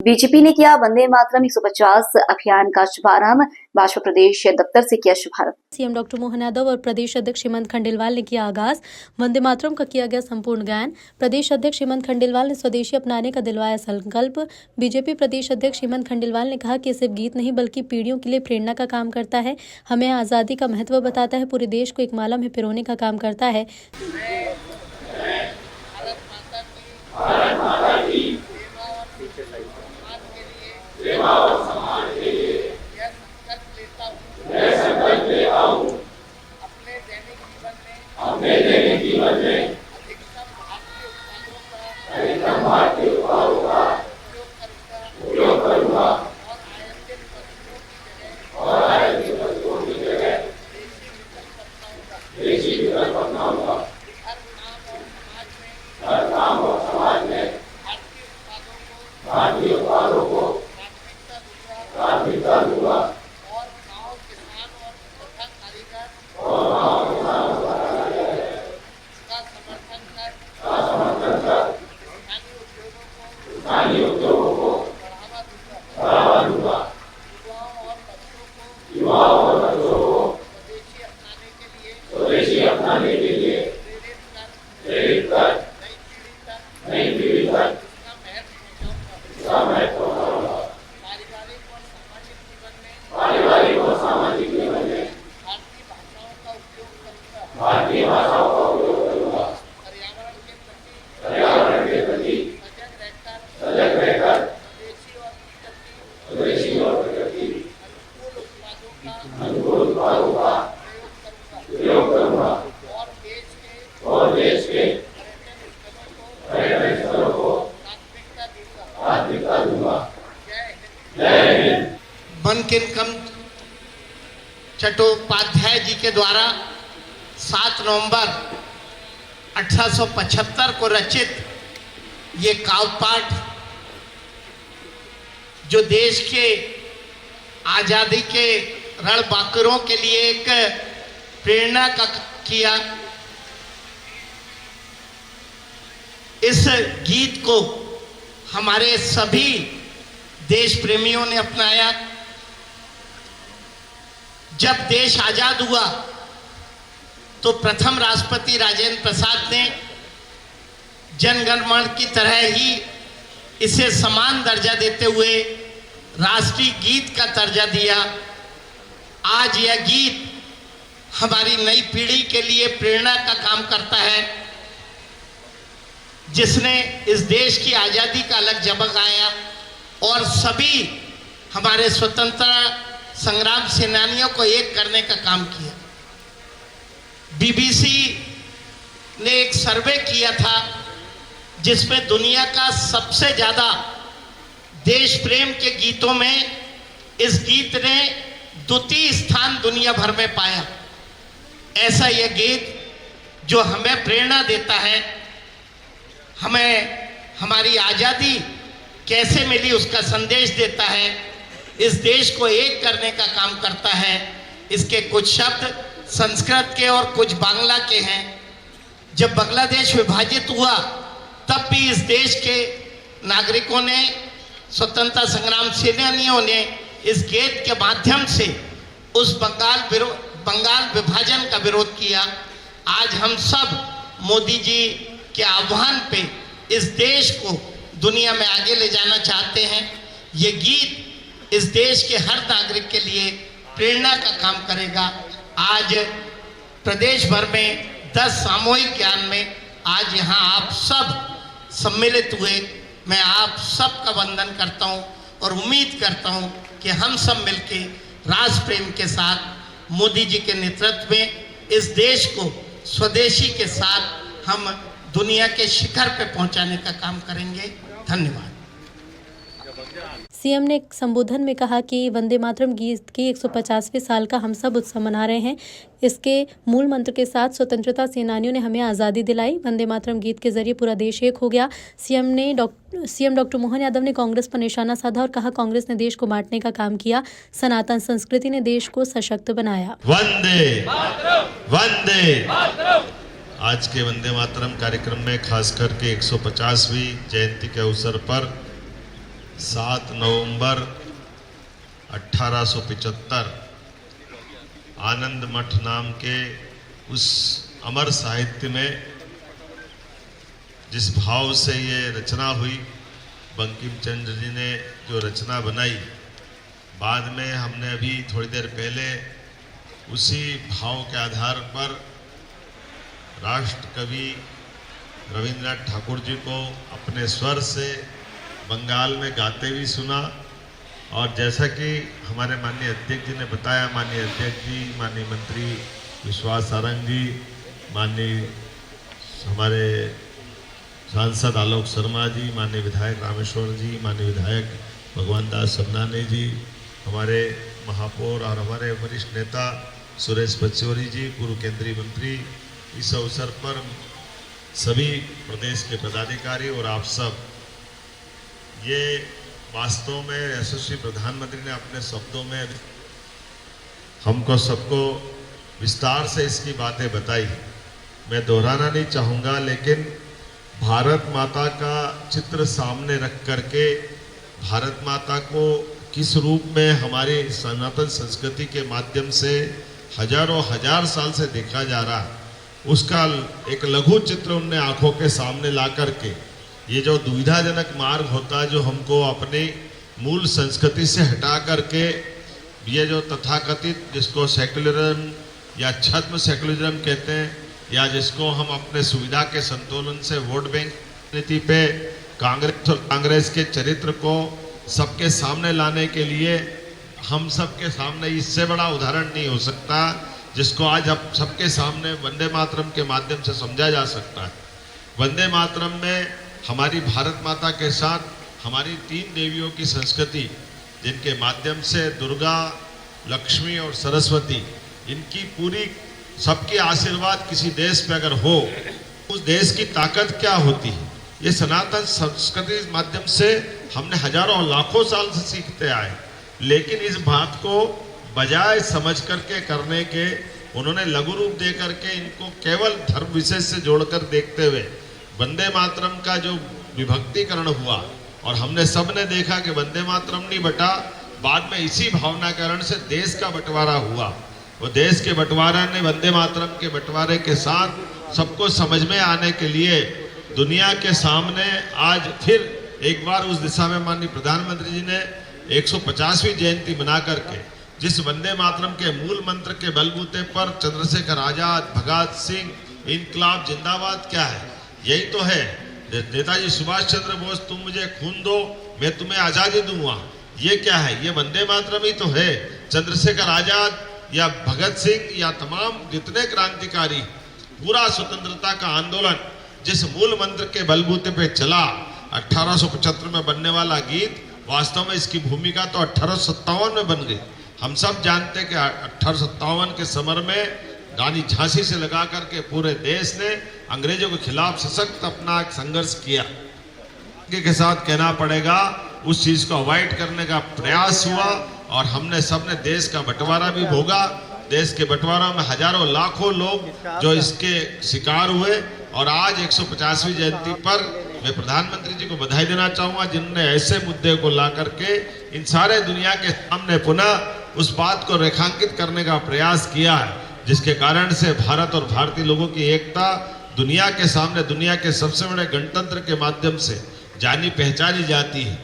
BJP ने किया वंदे मातरम 150 अभियान का शुभारंभ। भाजपा प्रदेश दफ्तर से किया शुभारंभ। सीएम डॉक्टर मोहन यादव और प्रदेश अध्यक्ष हेमंत खंडेलवाल ने किया आगाज। वंदे मातरम का किया गया संपूर्ण गायन। प्रदेश अध्यक्ष हेमंत खंडेलवाल ने स्वदेशी अपनाने का दिलवाया संकल्प। बीजेपी प्रदेश अध्यक्ष हेमंत खंडेलवाल ने कहा कि सिर्फ गीत नहीं बल्कि पीढ़ियों के लिए प्रेरणा का काम करता है, हमें आज़ादी का महत्व बताता है, पूरे देश को एक माला में पिरोने का काम करता है। अपने दैनिक जीवन में अधिकतम भारतीय उत्पादों का उपयोग करूंगा और आयातित वस्तुओं की जगह देशी विकल्प अपनाऊंगा। हर काम और समाज में भारतीय उत्पादों को प्राथमिकता दूंगा और गांव किसान का समर्थन कर स्थानीय उद्योगों को बढ़ावा दूंगा। युवाओं और बच्चों को स्वदेशी अपनाने के लिए प्रेरित कर नई पीढ़ी तक इसका महत्व पहुंचाऊंगा। पारिवारिक और सामाजिक जीवन में भारतीय भाषाओं का उपयोग करूंगा। पर्यावरण के प्रति सजग रहकर स्वदेशी और प्रकृति अनुकूल उत्पादों का प्रयोग करूंगा और देश के पर्यटन स्थलों को प्राथमिकता दूंगा। जय हिंद। बंकिम चट्टोपाध्याय जी के द्वारा 7 नवंबर 1875 को रचित ये काव्य पाठ जो देश के आज़ादी के रणबांकुरों के लिए एक प्रेरणा का किया, इस गीत को हमारे सभी देश प्रेमियों ने अपनाया। जब देश आजाद हुआ तो प्रथम राष्ट्रपति राजेंद्र प्रसाद ने जन गण मन की तरह ही इसे समान दर्जा देते हुए राष्ट्रीय गीत का दर्जा दिया। आज यह गीत हमारी नई पीढ़ी के लिए प्रेरणा का काम करता है, जिसने इस देश की आज़ादी का अलग जबक आया और सभी हमारे स्वतंत्रता संग्राम सेनानियों को एक करने का काम किया। बीबीसी ने एक सर्वे किया था जिसमें दुनिया का सबसे ज़्यादा देश प्रेम के गीतों में इस गीत ने द्वितीय स्थान दुनिया भर में पाया। ऐसा यह गीत जो हमें प्रेरणा देता है, हमें हमारी आज़ादी कैसे मिली उसका संदेश देता है, इस देश को एक करने का काम करता है। इसके कुछ शब्द संस्कृत के और कुछ बांग्ला के हैं। जब बांग्लादेश विभाजित हुआ तब भी इस देश के नागरिकों ने, स्वतंत्रता संग्राम सेनानियों ने इस गीत के माध्यम से उस बंगाल विभाजन का विरोध किया। आज हम सब मोदी जी के आह्वान पे इस देश को दुनिया में आगे ले जाना चाहते हैं। ये गीत इस देश के हर नागरिक के लिए प्रेरणा का काम करेगा। आज प्रदेश भर में 10 सामूहिक ज्ञान में आज यहाँ आप सब सम्मिलित हुए। मैं आप सब का वंदन करता हूँ और उम्मीद करता हूँ कि हम सब मिलके राष्ट्र प्रेम के साथ मोदी जी के नेतृत्व में इस देश को स्वदेशी के साथ हम दुनिया के शिखर पे पहुँचाने का काम करेंगे। धन्यवाद। सीएम ने एक संबोधन में कहा कि वंदे मातरम गीत के 150वें साल का हम सब उत्सव मना रहे हैं। इसके मूल मंत्र के साथ स्वतंत्रता सेनानियों ने हमें आज़ादी दिलाई। वंदे मातरम गीत के जरिए पूरा देश एक हो गया। सीएम डॉक्टर मोहन यादव ने कांग्रेस पर निशाना साधा और कहा कांग्रेस ने देश को बांटने का काम किया, सनातन संस्कृति ने देश को सशक्त बनाया। वंदे वंदे। आज के वंदे मातरम कार्यक्रम में खास करके 150वीं जयंती के अवसर पर 7 नवंबर 1875 आनंद मठ नाम के उस अमर साहित्य में जिस भाव से ये रचना हुई, बंकिम चंद्र जी ने जो रचना बनाई, बाद में हमने अभी थोड़ी देर पहले उसी भाव के आधार पर राष्ट्र कवि रविंद्रनाथ ठाकुर जी को अपने स्वर से बंगाल में गाते भी सुना। और जैसा कि हमारे माननीय अध्यक्ष जी ने बताया, माननीय अध्यक्ष जी, माननीय मंत्री विश्वास सारंग जी, माननीय हमारे सांसद आलोक शर्मा जी, माननीय विधायक रामेश्वर जी, माननीय विधायक भगवान दास सबनानी जी, हमारे महापौर और हमारे वरिष्ठ नेता सुरेश पचौरी जी, पूर्व केंद्रीय मंत्री, इस अवसर पर सभी प्रदेश के पदाधिकारी और आप सब, ये वास्तव में यशस्वी प्रधानमंत्री ने अपने शब्दों में हमको सबको विस्तार से इसकी बातें बताई। मैं दोहराना नहीं चाहूँगा, लेकिन भारत माता का चित्र सामने रख करके भारत माता को किस रूप में हमारी सनातन संस्कृति के माध्यम से हजारों हजार साल से देखा जा रहा है, उसका एक लघु चित्र उनने आंखों के सामने ला करके, ये जो दुविधाजनक मार्ग होता है जो हमको अपनी मूल संस्कृति से हटा करके ये जो तथाकथित, जिसको सेक्युलरिज्म या छद्म सेक्युलरिज्म कहते हैं, या जिसको हम अपने सुविधा के संतुलन से वोट बैंक नीति पे कांग्रेस और कांग्रेस के चरित्र को सबके सामने लाने के लिए हम सबके सामने इससे बड़ा उदाहरण नहीं हो सकता जिसको आज अब सबके सामने वंदे मातरम के माध्यम से समझा जा सकता है। वंदे मातरम में हमारी भारत माता के साथ हमारी 3 देवियों की संस्कृति, जिनके माध्यम से दुर्गा, लक्ष्मी और सरस्वती, इनकी पूरी सबके आशीर्वाद किसी देश पे अगर हो, उस देश की ताकत क्या होती है, ये सनातन संस्कृति के माध्यम से हमने हजारों लाखों साल से सीखते आए। लेकिन इस बात को बजाय समझ करके करने के उन्होंने लघु रूप दे करके इनको केवल धर्म विशेष से जोड़कर देखते हुए वंदे मातरम का जो विभक्तिकरण हुआ, और हमने सबने देखा कि वंदे मातरम नहीं बटा, बाद में इसी भावनाकरण से देश का बंटवारा हुआ। वो देश के बंटवारा ने वंदे मातरम के बंटवारे के साथ सबको समझ में आने के लिए दुनिया के सामने आज फिर एक बार उस दिशा में माननीय प्रधानमंत्री जी ने 150वीं जयंती बना करके जिस वंदे मातरम के मूल मंत्र के बलबूते पर चंद्रशेखर आजाद, भगत सिंह, इनकलाब जिंदाबाद क्या है, यही तो है। नेताजी सुभाष चंद्र बोस, तुम मुझे खून दो मैं तुम्हें आजादी दूंगा, ये क्या है, ये वंदे मातरम ही तो है। चंद्रशेखर आजाद या भगत सिंह या तमाम जितने क्रांतिकारी, पूरा स्वतंत्रता का आंदोलन जिस मूल मंत्र के बलबूते पे चला, 1875 में बनने वाला गीत, वास्तव में इसकी भूमिका तो 1857 में बन गई। हम सब जानते हैं कि 1857 के समर में रानी झांसी से लगा करके पूरे देश ने अंग्रेजों के खिलाफ सशक्त अपना संघर्ष किया। के साथ कहना पड़ेगा उस चीज को अवॉइड करने का प्रयास हुआ, और हमने सबने देश का बंटवारा भी भोगा। देश के बंटवारा में हजारों लाखों लोग जो इसके शिकार हुए, और आज 150वीं जयंती पर मैं प्रधानमंत्री जी को बधाई देना चाहूंगा, जिन्होंने ऐसे मुद्दे को ला करके इन सारे दुनिया के सामने पुनः उस बात को रेखांकित करने का प्रयास किया है, जिसके कारण से भारत और भारतीय लोगों की एकता दुनिया के सामने, दुनिया के सबसे बड़े गणतंत्र के माध्यम से जानी पहचानी जाती है।